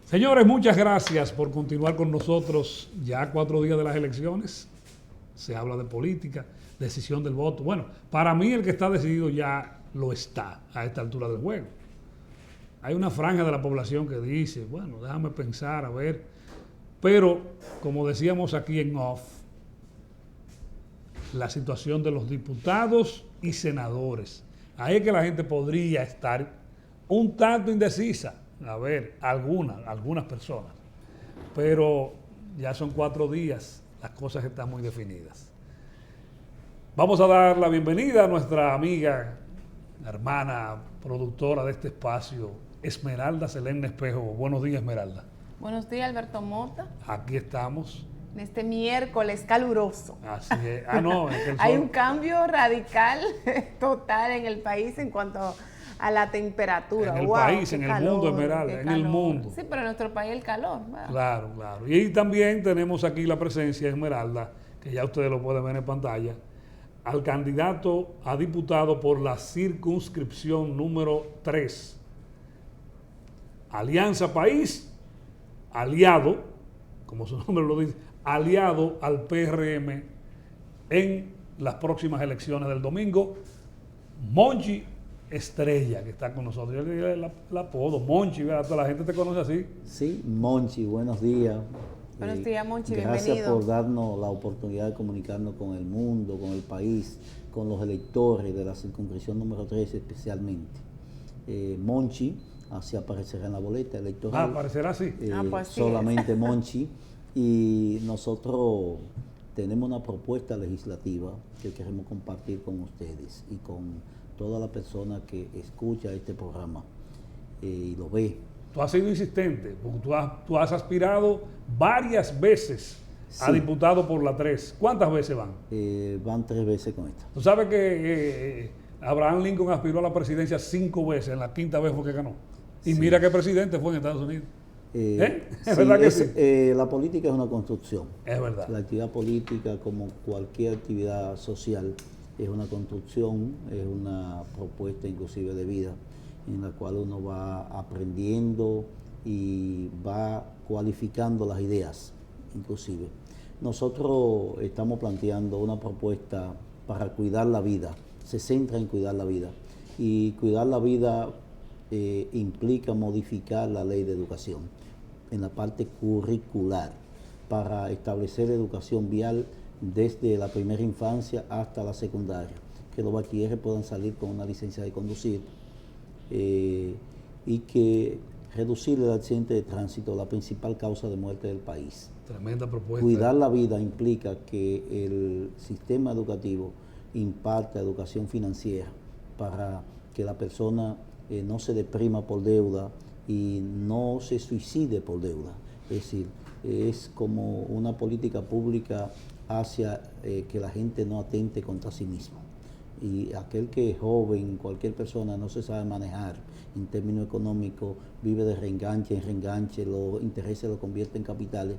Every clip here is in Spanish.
Señores, muchas gracias por continuar con nosotros. Ya 4 días de las elecciones, se habla de política, decisión del voto. Bueno, para mí el que está decidido ya lo está a esta altura del juego. Hay una franja de la población que dice, bueno, déjame pensar, a ver. Pero, como decíamos aquí en off, la situación de los diputados y senadores. Ahí es que la gente podría estar un tanto indecisa. A ver, algunas personas. Pero ya son 4 días, las cosas están muy definidas. Vamos a dar la bienvenida a nuestra amiga, hermana, productora de este espacio, Esmeralda Selene Espejo. Buenos días, Esmeralda. Buenos días, Alberto Mota. Aquí estamos. En este miércoles caluroso. Así es. Ah, no, es que el sol... Hay un cambio radical total en el país en cuanto a la temperatura. En el wow, país, en calor, el mundo, Esmeralda, en el mundo. Sí, pero en nuestro país el calor. ¿Verdad? Claro, claro. Y también tenemos aquí la presencia, Esmeralda, que ya ustedes lo pueden ver en pantalla, al candidato a diputado por la circunscripción número 3. Alianza País, aliado, como su nombre lo dice, aliado al PRM en las próximas elecciones del domingo, Monchi Estrella, que está con nosotros. Yo le digo el apodo, Monchi, ¿verdad? Toda la gente te conoce así. Sí, Monchi, buenos días. Buenos días, Monchi, gracias bienvenido. por darnos la oportunidad de comunicarnos con el mundo, con el país, con los electores de la circunscripción número 3 especialmente. Monchi, así aparecerá en la boleta electoral. Aparecerá así. Pues sí, solamente Monchi. Y nosotros tenemos una propuesta legislativa que queremos compartir con ustedes y con toda la persona que escucha este programa y lo ve. Tú has sido insistente, porque tú has aspirado varias veces a diputado por la 3. ¿Cuántas veces van? Van 3 veces con esta. Tú sabes que Abraham Lincoln aspiró a la presidencia 5 veces, en la 5ª vez fue que ganó. Y sí. mira qué presidente fue en Estados Unidos. ¿Es Sí, verdad que sí? La política es una construcción. Es verdad. La actividad política, como cualquier actividad social, es una construcción, es una propuesta inclusive de vida, en la cual uno va aprendiendo y va cualificando las ideas, inclusive. Nosotros estamos planteando una propuesta para cuidar la vida, se centra en cuidar la vida, y cuidar la vida implica modificar la ley de educación en la parte curricular para establecer educación vial desde la primera infancia hasta la secundaria, que los bachilleres puedan salir con una licencia de conducir y que reducir el accidente de tránsito, la principal causa de muerte del país. Tremenda propuesta. Cuidar la vida implica que el sistema educativo imparta educación financiera para que la persona no se deprima por deuda y no se suicide por deuda. Es decir, es como una política pública hacia que la gente no atente contra sí mismo. Y aquel que es joven, cualquier persona no se sabe manejar en términos económicos, vive de reenganche en reenganche, los intereses lo convierte en capitales,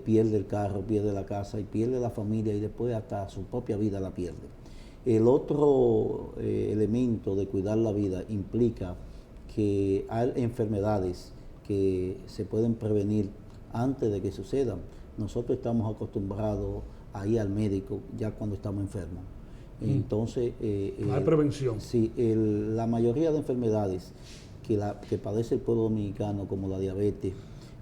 pierde el carro, pierde la casa y pierde la familia y después hasta su propia vida la pierde. El otro elemento de cuidar la vida implica que hay enfermedades que se pueden prevenir antes de que sucedan. Nosotros estamos acostumbrados a ir al médico ya cuando estamos enfermos. Entonces, no hay prevención. Sí, la mayoría de enfermedades que padece el pueblo dominicano, como la diabetes,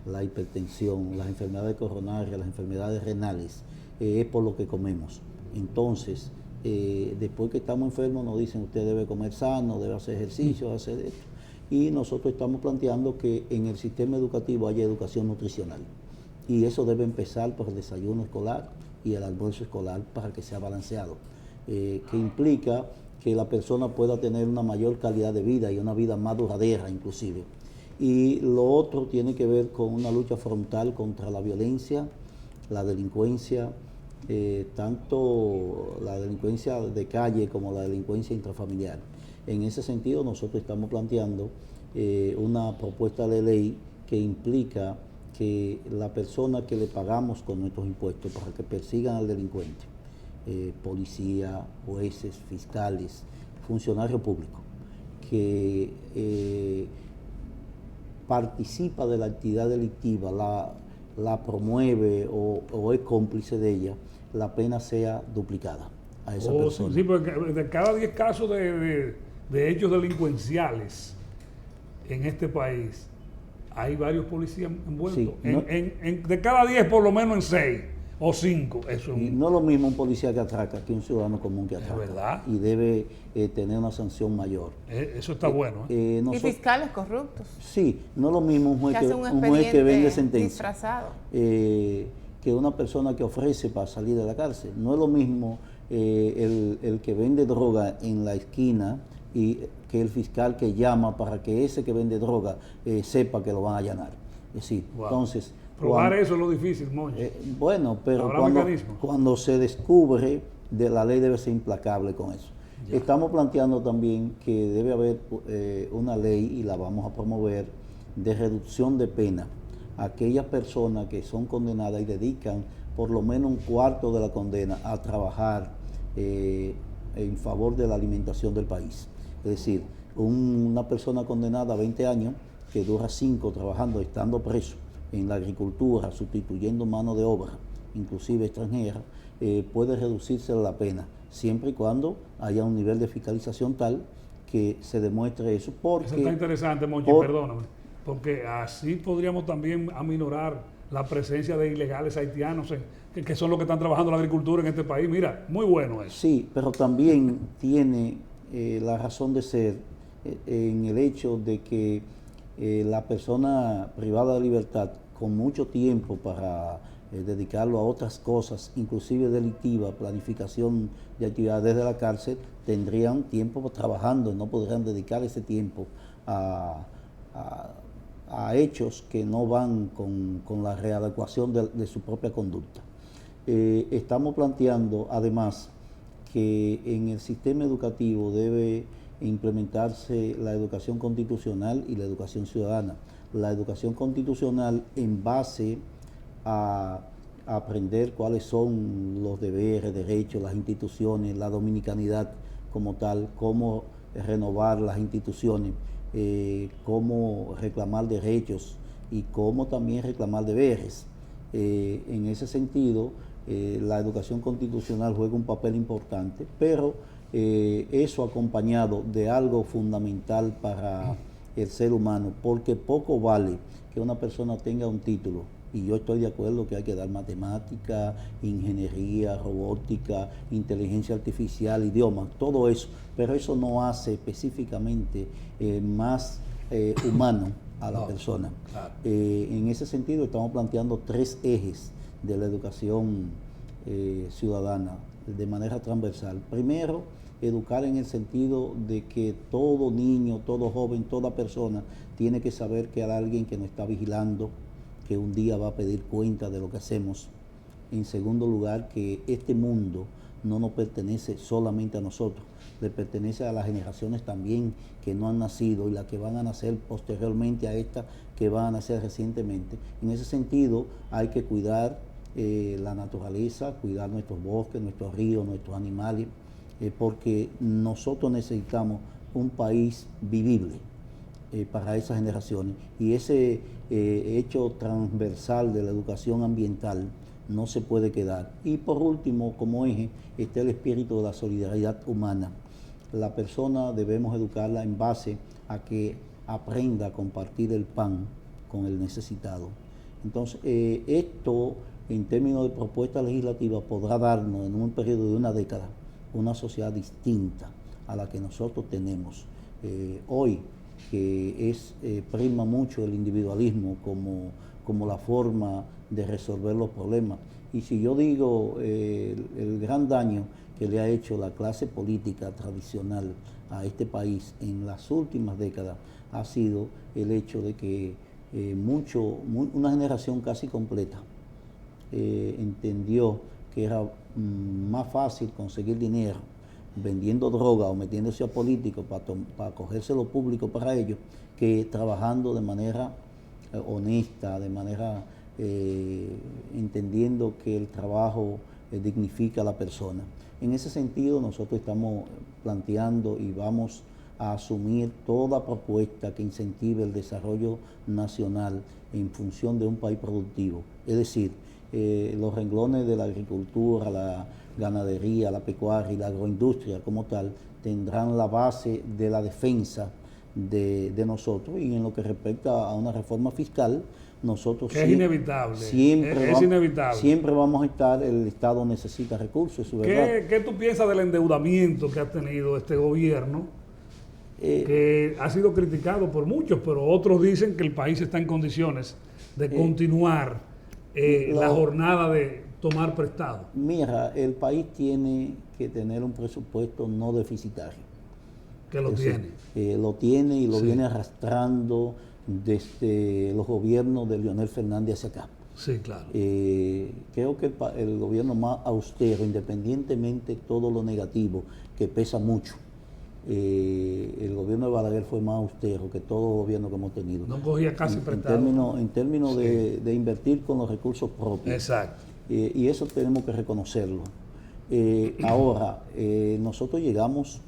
la hipertensión, las enfermedades coronarias, las enfermedades renales, es por lo que comemos. Entonces, después que estamos enfermos nos dicen usted debe comer sano, debe hacer ejercicio, debe hacer esto. Y nosotros estamos planteando que en el sistema educativo haya educación nutricional. Y eso debe empezar por el desayuno escolar y el almuerzo escolar para que sea balanceado. Que implica que la persona pueda tener una mayor calidad de vida y una vida más duradera inclusive. Y lo otro tiene que ver con una lucha frontal contra la violencia, la delincuencia, tanto la delincuencia de calle como la delincuencia intrafamiliar. En ese sentido nosotros estamos planteando una propuesta de ley que implica que la persona que le pagamos con nuestros impuestos para que persigan al delincuente, policía, jueces, fiscales, funcionarios públicos, que participa de la actividad delictiva, la promueve o es cómplice de ella, la pena sea duplicada a esa persona. Sí, porque de cada 10 casos de hechos delincuenciales en este país, hay varios policías envueltos. Sí, De cada 10, por lo menos en 6 o 5. Eso y no es lo mismo un policía que atraca que un ciudadano común que atraca. Es verdad. Y debe tener una sanción mayor. Eso está bueno. Y fiscales corruptos. Sí, no es lo mismo un juez Que hace un juez que vende sentencia disfrazado. Que una persona que ofrece para salir de la cárcel. No es lo mismo el que vende droga en la esquina y que el fiscal que llama para que ese que vende droga sepa que lo van a allanar. Es decir, Wow. entonces... Probar eso es lo difícil, Moncho. Bueno, pero ¿Habrá cuando se descubre, la ley debe ser implacable con eso. Ya. Estamos planteando también que debe haber una ley, y la vamos a promover, de reducción de pena a aquellas personas que son condenadas y dedican por lo menos un cuarto de la condena a trabajar en favor de la alimentación del país. Es decir, una persona condenada a 20 años que dura 5 trabajando, estando preso en la agricultura, sustituyendo mano de obra, inclusive extranjera, puede reducirse la pena, siempre y cuando haya un nivel de fiscalización tal que se demuestre eso. Porque, eso está interesante, Monchi, perdóname, porque así podríamos también aminorar la presencia de ilegales haitianos que son los que están trabajando en la agricultura en este país. Mira, muy bueno eso. Sí, pero también tiene la razón de ser en el hecho de que la persona privada de libertad con mucho tiempo para dedicarlo a otras cosas, inclusive delictivas, planificación de actividades desde la cárcel, tendrían tiempo trabajando, no podrían dedicar ese tiempo a hechos que no van con la readecuación de su propia conducta. Estamos planteando además que en el sistema educativo debe implementarse la educación constitucional y la educación ciudadana. La educación constitucional en base a aprender cuáles son los deberes, derechos, las instituciones, la dominicanidad como tal, cómo renovar las instituciones, cómo reclamar derechos y cómo también reclamar deberes. En ese sentido, la educación constitucional juega un papel importante, pero eso acompañado de algo fundamental para el ser humano, porque poco vale que una persona tenga un título, y yo estoy de acuerdo que hay que dar matemática, ingeniería, robótica, inteligencia artificial, idiomas, todo eso, pero eso no hace específicamente más humano a la persona. Claro. En ese sentido estamos planteando 3 ejes de la educación ciudadana de manera transversal. Primero, educar en el sentido de que todo niño, todo joven, toda persona tiene que saber que hay alguien que nos está vigilando, que un día va a pedir cuenta de lo que hacemos. En segundo lugar, que este mundo no nos pertenece solamente a nosotros, le pertenece a las generaciones también que no han nacido y las que van a nacer posteriormente a estas que van a nacer recientemente. En ese sentido, hay que cuidar la naturaleza, cuidar nuestros bosques, nuestros ríos, nuestros animales, porque nosotros necesitamos un país vivible para esas generaciones, y ese hecho transversal de la educación ambiental no se puede quedar. Y por último, como eje, está el espíritu de la solidaridad humana. La persona debemos educarla en base a que aprenda a compartir el pan con el necesitado. Entonces, esto en términos de propuesta legislativa podrá darnos en un periodo de una década una sociedad distinta a la que nosotros tenemos hoy, que prima mucho el individualismo como la forma de resolver los problemas. Y si yo digo el gran daño que le ha hecho la clase política tradicional a este país en las últimas décadas, ha sido el hecho de que una generación casi completa entendió que era más fácil conseguir dinero vendiendo droga o metiéndose a políticos para cogerse lo público para ellos, que trabajando de manera honesta, de manera entendiendo que el trabajo dignifica a la persona. En ese sentido, nosotros estamos planteando y vamos a asumir toda propuesta que incentive el desarrollo nacional en función de un país productivo. Es decir, los renglones de la agricultura, la ganadería, la pecuaria y la agroindustria como tal tendrán la base de la defensa de nosotros, y en lo que respecta a una reforma fiscal, nosotros que es inevitable. Siempre vamos a estar, el Estado necesita recursos, eso es verdad. ¿Qué tú piensas del endeudamiento que ha tenido este gobierno? Que ha sido criticado por muchos, pero otros dicen que el país está en condiciones de continuar la jornada de tomar prestado. Mira, el país tiene que tener un presupuesto no deficitario. Que lo tiene. Lo tiene y lo Sí. viene arrastrando desde los gobiernos de Leonel Fernández hacia acá. Sí, claro. Creo que el gobierno más austero, independientemente de todo lo negativo, que pesa mucho, el gobierno de Balaguer fue más austero que todo gobierno que hemos tenido. No cogía casi prestado. En términos Sí. de invertir con los recursos propios. Exacto. Y eso tenemos que reconocerlo. Ahora, nosotros llegamos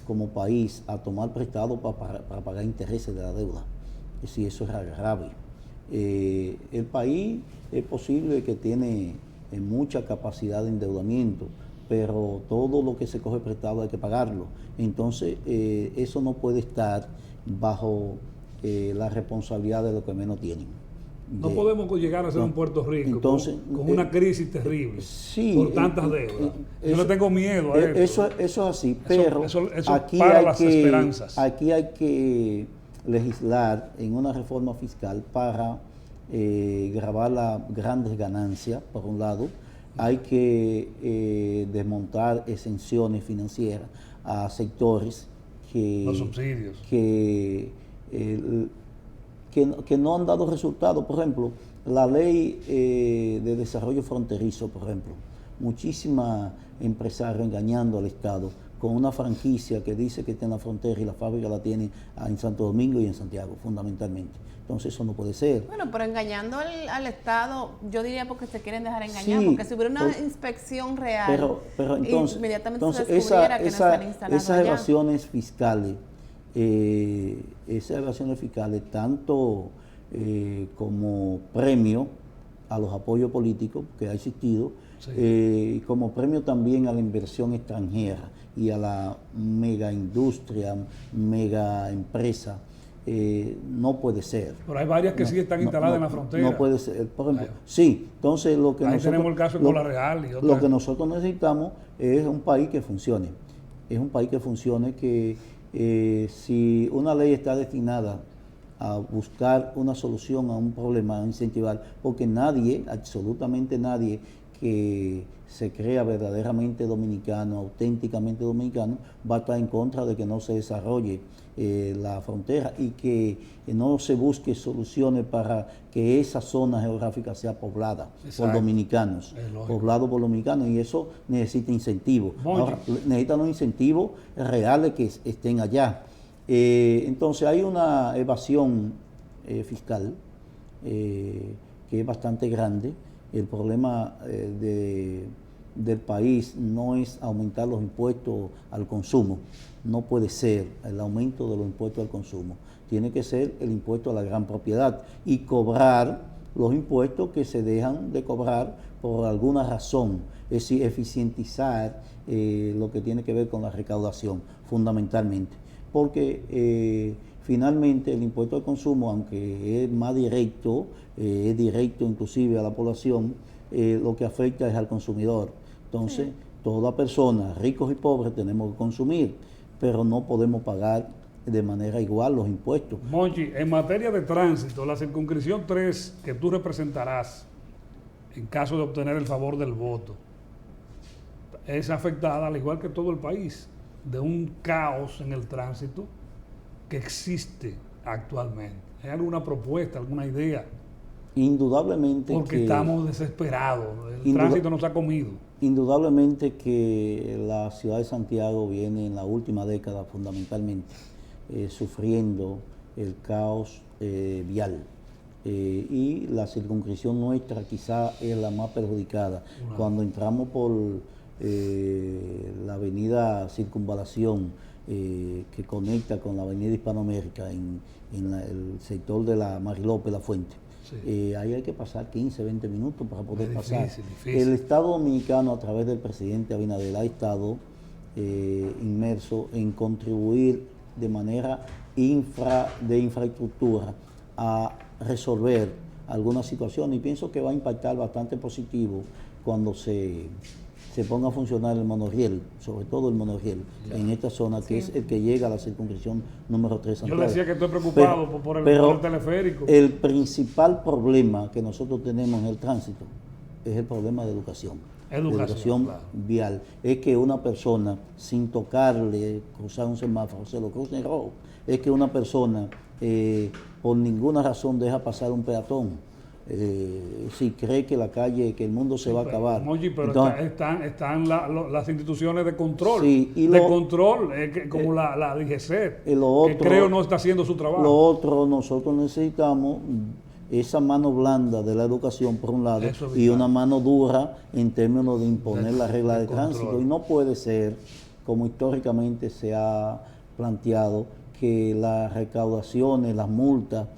como país a tomar prestado para pagar intereses de la deuda. Es decir, eso es grave. El país es posible que tiene mucha capacidad de endeudamiento, pero todo lo que se coge prestado hay que pagarlo. Entonces, eso no puede estar bajo la responsabilidad de los que menos tienen. No podemos llegar a ser un Puerto Rico entonces, con una crisis terrible sí, por tantas deudas. Yo le tengo miedo a eso es así, pero eso aquí, para hay las que, esperanzas. aquí hay que legislar en una reforma fiscal para gravar las grandes ganancias, por un lado. Hay que desmontar exenciones financieras a sectores Los subsidios. Que no han dado resultados. Por ejemplo, la ley de desarrollo fronterizo, por ejemplo, muchísimos empresarios engañando al Estado con una franquicia que dice que está en la frontera y la fábrica la tiene en Santo Domingo y en Santiago, fundamentalmente. Entonces eso no puede ser. Bueno, pero engañando al Estado, yo diría porque se quieren dejar engañar, Sí, porque si hubiera una inspección real, pero entonces, inmediatamente se descubriera que no están instalados esas allá. evasiones fiscales, tanto como premio a los apoyos políticos que ha existido, Sí. como premio también a la inversión extranjera y a la mega industria, mega empresa, no puede ser. Pero hay varias que sí están instaladas en la frontera. No puede ser. Por ejemplo, sí, entonces lo que Ahí nosotros, tenemos el caso de Cola Real y otras. lo que nosotros necesitamos es un país que funcione. Es un país que funcione, que si una ley está destinada a buscar una solución a un problema, a incentivar, porque nadie, absolutamente nadie que se crea verdaderamente dominicano, auténticamente dominicano, va a estar en contra de que no se desarrolle la frontera y que no se busque soluciones para que esa zona geográfica sea poblada por dominicanos, poblado por dominicanos, y eso necesita incentivos. Ahora, necesita unos incentivos reales que estén allá. Entonces hay una evasión fiscal que es bastante grande. El problema del país no es aumentar los impuestos al consumo, no puede ser el aumento de los impuestos al consumo, tiene que ser el impuesto a la gran propiedad y cobrar los impuestos que se dejan de cobrar por alguna razón, es decir, eficientizar lo que tiene que ver con la recaudación fundamentalmente, porque finalmente el impuesto al consumo, aunque es más directo, es directo inclusive a la población, lo que afecta es al consumidor. Entonces, toda persona, ricos y pobres, tenemos que consumir, pero no podemos pagar de manera igual los impuestos. Monchi, en materia de tránsito, la circunscripción 3 que tú representarás en caso de obtener el favor del voto, es afectada, al igual que todo el país, de un caos en el tránsito que existe actualmente. ¿Hay alguna propuesta, alguna idea? Indudablemente porque que estamos desesperados, el tránsito nos ha comido. Indudablemente que la ciudad de Santiago viene en la última década fundamentalmente sufriendo el caos vial. Y la circunscripción nuestra quizá es la más perjudicada. Cuando entramos por la avenida Circunvalación que conecta con la avenida Hispanoamérica en el sector de la Marilópez, La Fuente. Sí. Ahí hay que pasar 15, 20 minutos para poder pasar. Difícil. El Estado Dominicano, a través del presidente Abinader, ha estado inmerso en contribuir de manera de infraestructura a resolver algunas situaciones, y pienso que va a impactar bastante positivo cuando se ponga a funcionar el monorriel, sobre todo el monorriel, en esta zona, que es el que llega a la circunscripción número 3. Yo decía que estoy preocupado por el teleférico. El principal problema que nosotros tenemos en el tránsito es el problema de educación. Educación claro. Vial. Es que una persona, sin tocarle, cruzar un semáforo, se lo cruza en rojo. Es que una persona, por ninguna razón, deja pasar un peatón. Si cree que la calle, que el mundo se va a acabar. Moji, pero entonces, están las instituciones de control, como la DGC, que creo no está haciendo su trabajo. Lo otro, nosotros necesitamos esa mano blanda de la educación por un lado y una mano dura en términos de imponer la regla de tránsito. Y no puede ser, como históricamente se ha planteado, que las recaudaciones, las multas,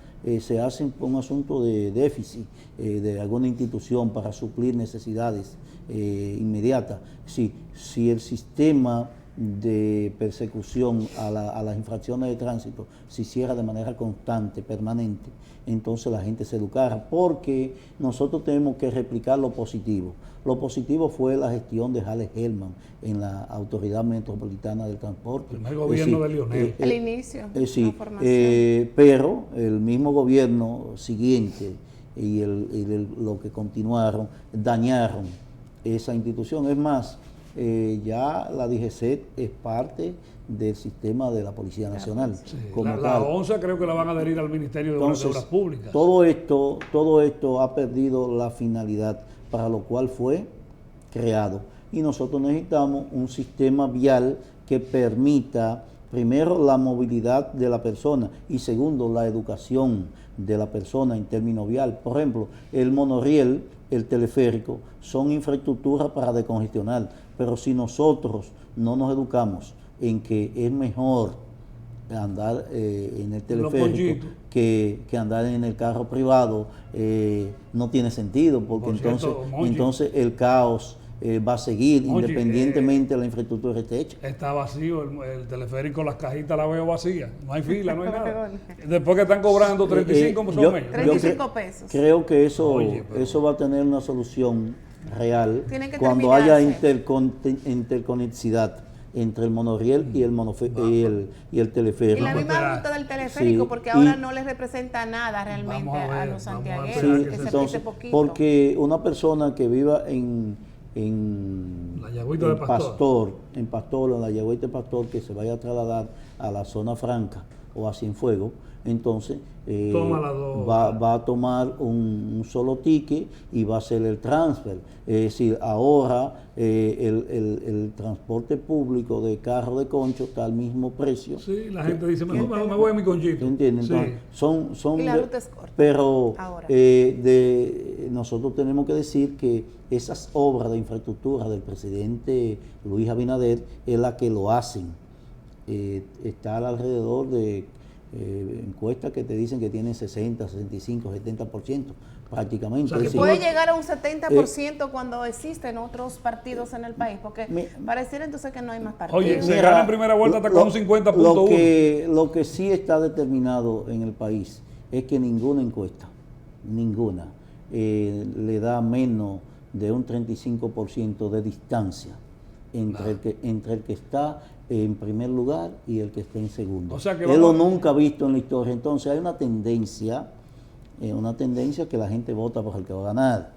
se hacen por un asunto de déficit de alguna institución para suplir necesidades inmediatas. Si el sistema de persecución a las infracciones de tránsito se hiciera de manera constante, permanente, entonces la gente se educara, porque nosotros tenemos que replicar lo positivo. Lo positivo fue la gestión de Alex Hellman en la Autoridad Metropolitana del Transporte. El gobierno de Leonel. El inicio. Pero el mismo gobierno siguiente y lo que continuaron dañaron esa institución. Es más, ya la DGC es parte del sistema de la Policía Nacional. Sí. La ONSA creo que la van a adherir al Ministerio de Obras Públicas. Todo esto ha perdido la finalidad para lo cual fue creado. Y nosotros necesitamos un sistema vial que permita, primero, la movilidad de la persona y segundo, la educación de la persona en términos vial. Por ejemplo, el monorriel, el teleférico, son infraestructuras para decongestionar, pero si nosotros no nos educamos en que es mejor andar en el teleférico que andar en el carro privado, no tiene sentido, porque entonces el caos va a seguir independientemente de la infraestructura que esté hecha. Está vacío el teleférico, las cajitas las veo vacías, no hay fila, no hay nada. Después que están cobrando 35 35 pesos. Creo que eso va a tener una solución real cuando haya interconectividad entre el monorriel y el teleférico. Y la misma ruta del teleférico, porque ahora no les representa nada realmente a los santiagueros, entonces, porque una persona que viva en la Yagüita de Pastor, en la Yagüita de Pastor, que se vaya a trasladar a la zona franca o a Cienfuegos, entonces va a tomar un solo ticket y va a hacer el transfer. Es decir, ahora el transporte público de carro de concho está al mismo precio. Sí, la gente dice, me voy a mi conchito. ¿Entiendes? Sí. Son y la ruta es corta. Pero nosotros tenemos que decir que esas obras de infraestructura del presidente Luis Abinader es la que lo hacen. Está alrededor de encuestas que te dicen que tienen 60, 65, 70% prácticamente. O sea, que puede llegar a un 70% cuando existen otros partidos en el país, porque pareciera entonces que no hay más partidos. Oye, se gana en primera vuelta hasta con un 50.1. Lo que sí está determinado en el país es que ninguna encuesta, le da menos de un 35% de distancia entre el que está en primer lugar y el que está en segundo. O sea que él lo nunca ha visto en la historia. Entonces hay una tendencia que la gente vota por el que va a ganar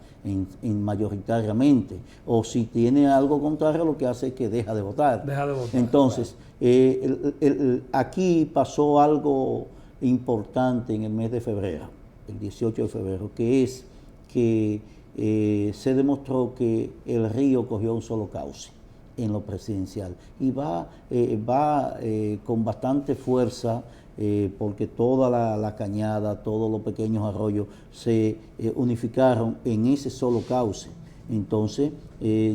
mayoritariamente, o si tiene algo contrario, lo que hace es que deja de votar. Entonces, aquí pasó algo importante en el mes de febrero, el 18 de febrero, que es que se demostró que el río cogió un solo cauce en lo presidencial y va con bastante fuerza, porque toda la cañada, todos los pequeños arroyos se unificaron en ese solo cauce. Entonces,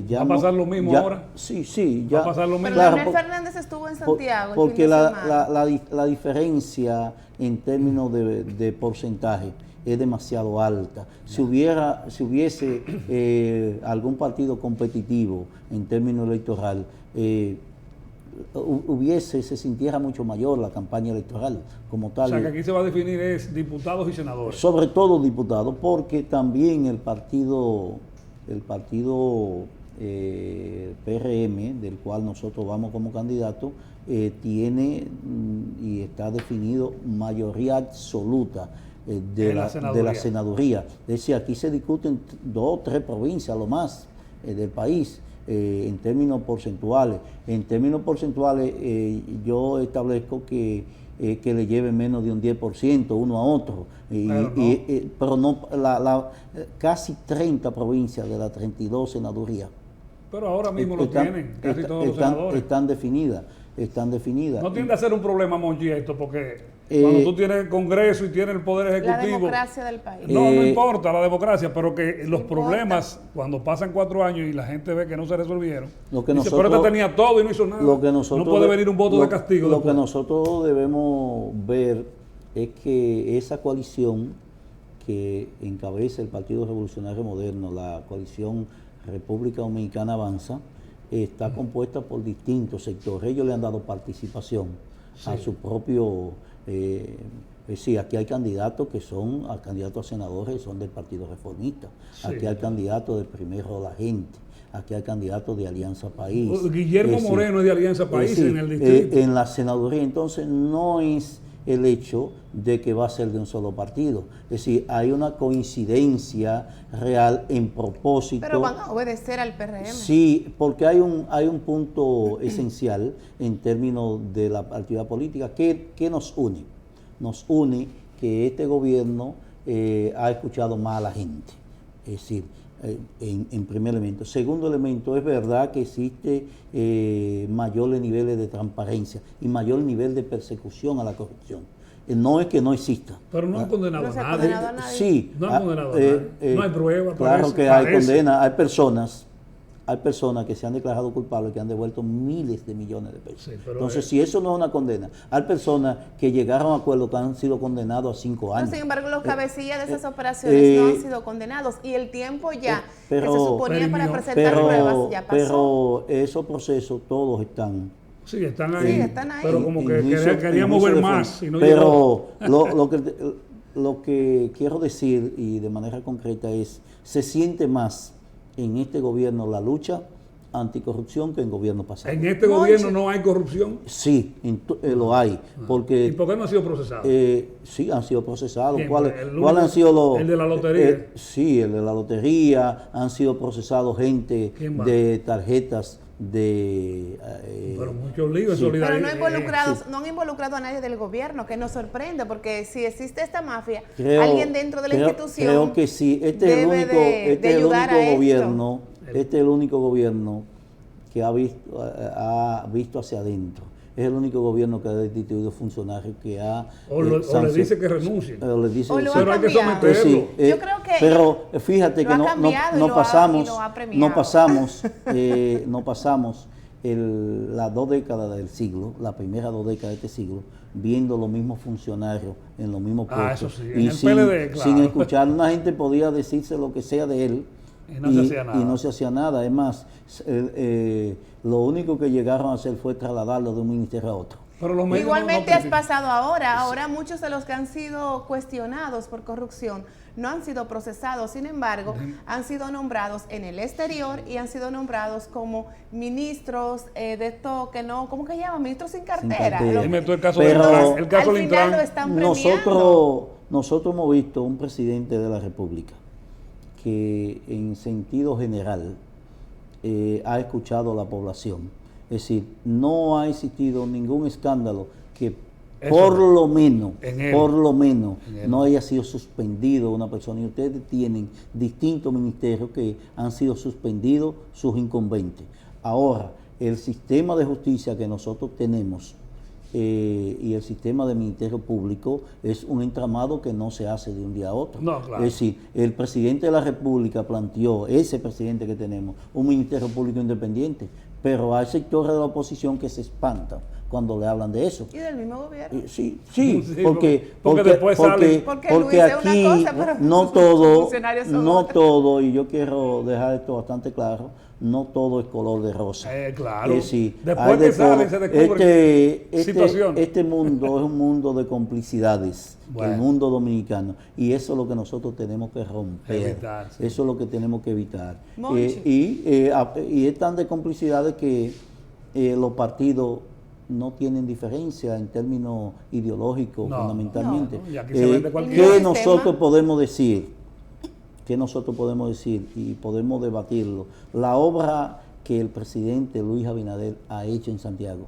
ya ¿Va a pasar lo mismo ahora? Sí, sí, ya. ¿Va a pasar lo mismo? Pero Claro, Leonel Fernández estuvo en Santiago el porque fin de semana. la diferencia en términos de porcentaje es demasiado alta. Si hubiese algún partido competitivo en términos electoral, se sintiera mucho mayor la campaña electoral como tal. O sea, que aquí se va a definir es diputados y senadores. Sobre todo diputados, porque también el partido PRM, del cual nosotros vamos como candidato, tiene y está definido mayoría absoluta de la senaduría. Es decir, aquí se discuten 2 o 3 provincias, lo más, del país. En términos porcentuales. En términos porcentuales, yo establezco que le lleve menos de un 10% uno a otro. Pero no, casi 30 provincias de las 32 senadurías. Pero ahora mismo lo tienen, casi todos los senadores. Están definidas. No tiende a ser un problema, Monchi, esto, porque cuando tú tienes el Congreso y tienes el Poder Ejecutivo... La democracia del país. No importa la democracia, pero que los problemas, cuando pasan 4 años y la gente ve que no se resolvieron, pero este tenía todo y no hizo nada. No puede venir un voto de castigo. Lo que nosotros debemos ver es que esa coalición que encabeza el Partido Revolucionario Moderno, la coalición República Dominicana Avanza, está compuesta por distintos sectores. Ellos le han dado participación a su propio... sí, aquí hay candidatos que son candidatos a senadores, son del Partido Reformista. Sí, aquí hay candidatos del Primero la Gente. Aquí hay candidatos de Alianza País. Guillermo Moreno es de Alianza País en el distrito. En la senaduría, entonces, no es el hecho de que va a ser de un solo partido. Es decir, hay una coincidencia real en propósito. Pero van a obedecer al PRM. Sí, porque hay un punto esencial en términos de la actividad política que nos une. Nos une que este gobierno ha escuchado más a la gente. Es decir, en primer elemento. Segundo elemento, es verdad que existe mayores niveles de transparencia y mayor nivel de persecución a la corrupción. No es que no exista. Pero no han condenado a nadie. Sí. No han condenado a nadie. No hay pruebas. Claro que hay condena. Hay personas que se han declarado culpables que han devuelto miles de millones de pesos. Sí, entonces, si eso no es una condena, hay personas que llegaron a acuerdos que han sido condenados a 5 años. No, sin embargo, los cabecillas de esas operaciones no han sido condenados y el tiempo ya que se suponía para presentar pruebas ya pasó. Pero esos procesos todos están... Sí, están ahí. Sí, están ahí. Pero como que queríamos ver más. Y no pero lo que quiero decir y de manera concreta es, se siente más en este gobierno la lucha anticorrupción que en gobierno pasado. ¿En este gobierno no hay corrupción? Sí, lo hay. Porque, ¿y por qué no han sido procesados? Sí, han sido procesados. ¿Cuáles han sido los...? ¿El de la lotería? Sí, el de la lotería. Han sido procesados gente de tarjetas de... pero muchos líos, sí. Pero no han involucrado a nadie del gobierno, que nos sorprende, porque si existe esta mafia, alguien dentro de la institución creo que sí. Este es el único gobierno que ha visto hacia adentro. Es el único gobierno que ha destituido funcionarios que ha... O le dice que renuncien. O lo pero hay que someterlo. Yo creo que pero fíjate que no pasamos las 2 décadas del siglo, la primera 2 décadas de este siglo, viendo los mismos funcionarios en los mismos puestos. Eso sí. Y sin escuchar, una gente podía decirse lo que sea de él. Y no se hacía nada. Es más, lo único que llegaron a hacer fue trasladarlo de un ministerio a otro. Pero igualmente has pasado ahora muchos de los que han sido cuestionados por corrupción no han sido procesados, sin embargo, han sido nombrados en el exterior y han sido nombrados como ministros de esto que no, ¿cómo que llaman? Ministros sin cartera. Dime tú el caso de Intran. El caso al final lo están premiando. Nosotros hemos visto un presidente de la República que en sentido general ha escuchado a la población. Es decir, no ha existido ningún escándalo que por lo menos no haya sido suspendido una persona. Y ustedes tienen distintos ministerios que han sido suspendidos sus incumbentes. Ahora, el sistema de justicia que nosotros tenemos y el sistema de Ministerio Público es un entramado que no se hace de un día a otro. No, claro. Es decir, el presidente de la República planteó, ese presidente que tenemos, un Ministerio Público independiente, pero hay sectores de la oposición que se espantan cuando le hablan de eso. ¿Y del mismo gobierno? Sí, porque porque después sale. Porque Luis es una aquí cosa, pero no los todo, funcionarios son no otras. todo, y yo quiero dejar esto bastante claro, no todo es color de rosa. Claro. Sí, Después hay que de salen, todo. se descubren situaciones. Este mundo es un mundo de complicidades, Bueno. el mundo dominicano, y eso es lo que nosotros tenemos que romper. Evitar, sí. Eso es lo que tenemos que evitar. Monchi. Y es tan de complicidades que los partidos no tienen diferencia en términos ideológicos, No, fundamentalmente. no, y aquí se vende cualquier ¿Qué sistema. nosotros podemos decir? ¿Qué nosotros podemos decir? Y podemos debatirlo. La obra que el presidente Luis Abinader ha hecho en Santiago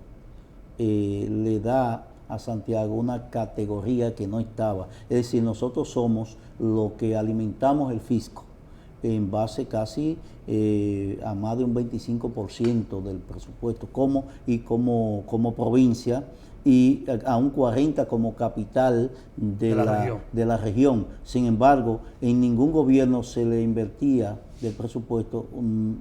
le da a Santiago una categoría que no estaba. Es decir, nosotros somos los que alimentamos el fisco en base casi a más de un 25% del presupuesto como provincia, y a un 40% como capital de la región. Sin embargo, en ningún gobierno se le invertía del presupuesto,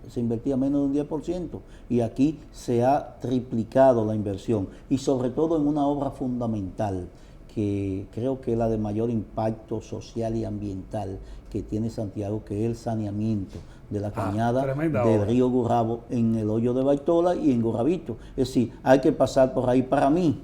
se invertía menos de un 10%, y aquí se ha triplicado la inversión, y sobre todo en una obra fundamental que creo que es la de mayor impacto social y ambiental que tiene Santiago, que es el saneamiento de la cañada del río Gurabo en el hoyo de Baitola y en Gurabito. Es decir, hay que pasar por ahí. Para mí,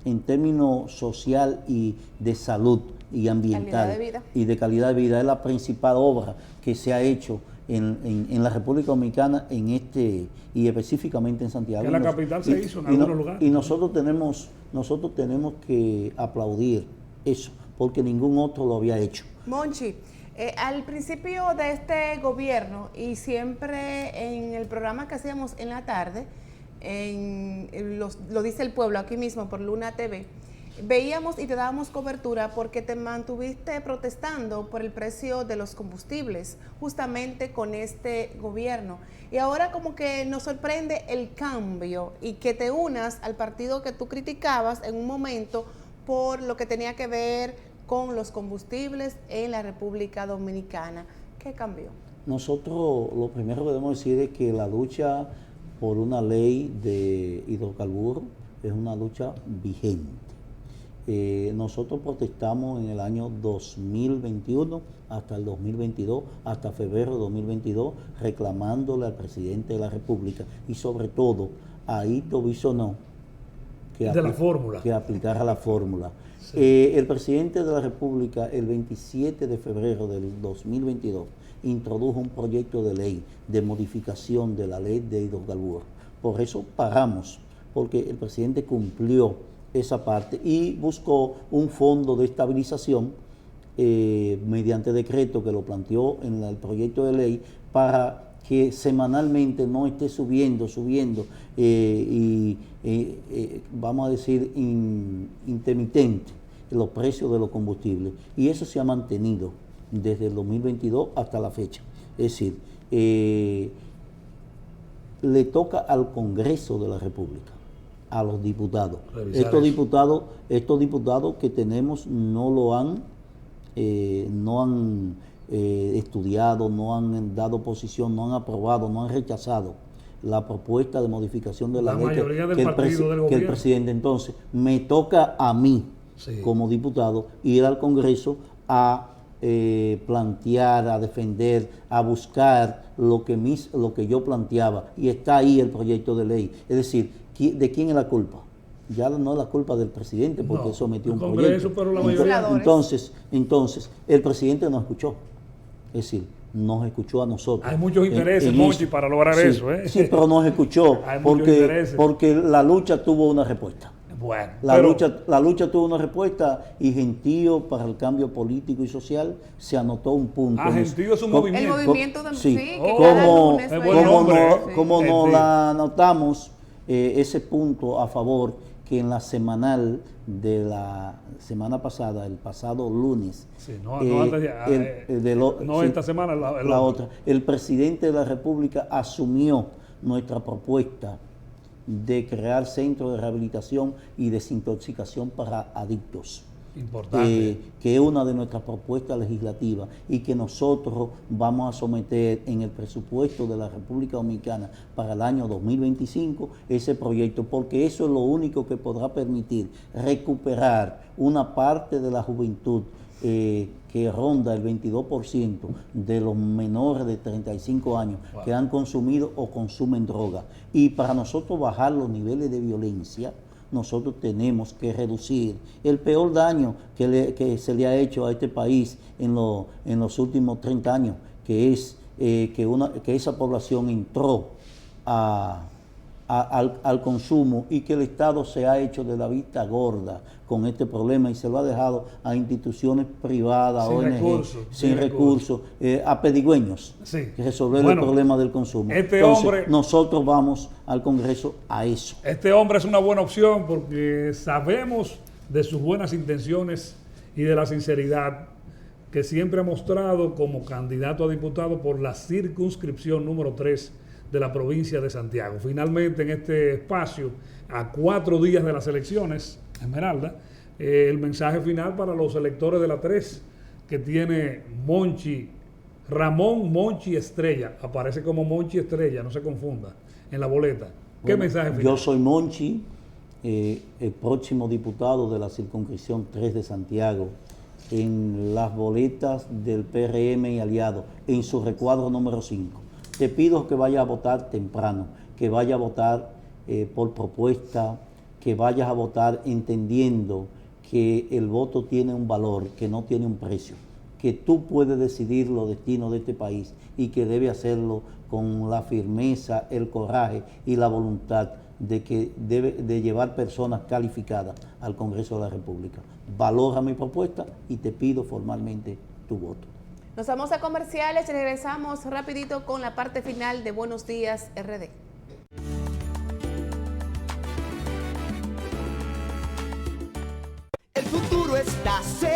en términos social y de salud y ambiental y de calidad de vida, es la principal obra que se ha hecho en la República Dominicana, y específicamente en Santiago. Que la capital se hizo en algunos lugares. Y nosotros tenemos que aplaudir eso, porque ningún otro lo había hecho. Monchi, al principio de este gobierno, y siempre en el programa que hacíamos en la tarde, lo dice el pueblo aquí mismo por Luna TV, veíamos y te dábamos cobertura porque te mantuviste protestando por el precio de los combustibles, justamente con este gobierno. Y ahora como que nos sorprende el cambio y que te unas al partido que tú criticabas en un momento por lo que tenía que ver con los combustibles en la República Dominicana. ¿Qué cambió? Nosotros lo primero que debemos decir es que la lucha por una ley de hidrocarburos es una lucha vigente. Nosotros protestamos en el año 2021 hasta el 2022, hasta febrero de 2022, reclamándole al presidente de la República y sobre todo a Hito Bisonó que aplicara la fórmula. Sí. El presidente de la República el 27 de febrero del 2022 introdujo un proyecto de ley de modificación de la ley de hidrocarburos. Por eso paramos, porque el presidente cumplió esa parte y buscó un fondo de estabilización mediante decreto que lo planteó en el proyecto de ley para que semanalmente no esté subiendo vamos a decir intermitente los precios de los combustibles, y eso se ha mantenido desde el 2022 hasta la fecha. Es decir, le toca al Congreso de la República, a los diputados. Estos diputados que tenemos no han estudiado, no han dado posición, no han aprobado, no han rechazado la propuesta de modificación de la ley que el presidente. Entonces, me toca a mí, como diputado, ir al Congreso a plantear, a defender, a buscar lo que yo planteaba, y está ahí el proyecto de ley. Es decir, ¿de quién es la culpa? Ya no es la culpa del presidente, porque él sometió un proyecto. Pero la mayoría. Entonces, el presidente no escuchó. Es decir, nos escuchó a nosotros. Hay muchos intereses, Monchi, para lograr eso. Sí, pero nos escuchó porque la lucha tuvo una respuesta. Bueno, la lucha tuvo una respuesta, y Gentío, para el cambio político y social, se anotó un punto. Gentío es un movimiento. El movimiento de como no la anotamos ese punto a favor, que en la semanal de la semana pasada, el pasado lunes, esta semana, la otra, el presidente de la República asumió nuestra propuesta de crear centros de rehabilitación y desintoxicación para adictos. Importante. Que es una de nuestras propuestas legislativas y que nosotros vamos a someter en el presupuesto de la República Dominicana para el año 2025 ese proyecto, porque eso es lo único que podrá permitir recuperar una parte de la juventud que ronda el 22% de los menores de 35 años que han consumido o consumen droga. Y para nosotros bajar los niveles de violencia, nosotros tenemos que reducir el peor daño que se le ha hecho a este país en los últimos 30 años, que es que esa población entró al consumo y que el Estado se ha hecho de la vista gorda con este problema y se lo ha dejado a instituciones privadas, ONG, sin recursos, a pedigüeños, que resolver el problema del consumo. Entonces, nosotros vamos al Congreso a eso. Este hombre es una buena opción porque sabemos de sus buenas intenciones y de la sinceridad que siempre ha mostrado como candidato a diputado por la circunscripción número 3 de la provincia de Santiago. Finalmente, en este espacio, a 4 días de las elecciones, Esmeralda, el mensaje final para los electores de la 3, que tiene Monchi, Ramón Monchi Estrella, aparece como Monchi Estrella, no se confunda, en la boleta. ¿Qué mensaje final? Yo soy Monchi, el próximo diputado de la circunscripción 3 de Santiago, en las boletas del PRM y aliado, en su recuadro número 5. Te pido que vayas a votar temprano, que vayas a votar por propuesta, que vayas a votar entendiendo que el voto tiene un valor, que no tiene un precio, que tú puedes decidir los destinos de este país y que debe hacerlo con la firmeza, el coraje y la voluntad de llevar personas calificadas al Congreso de la República. Valora mi propuesta y te pido formalmente tu voto. Nos vamos a comerciales y regresamos rapidito con la parte final de Buenos Días RD. El futuro está cerca.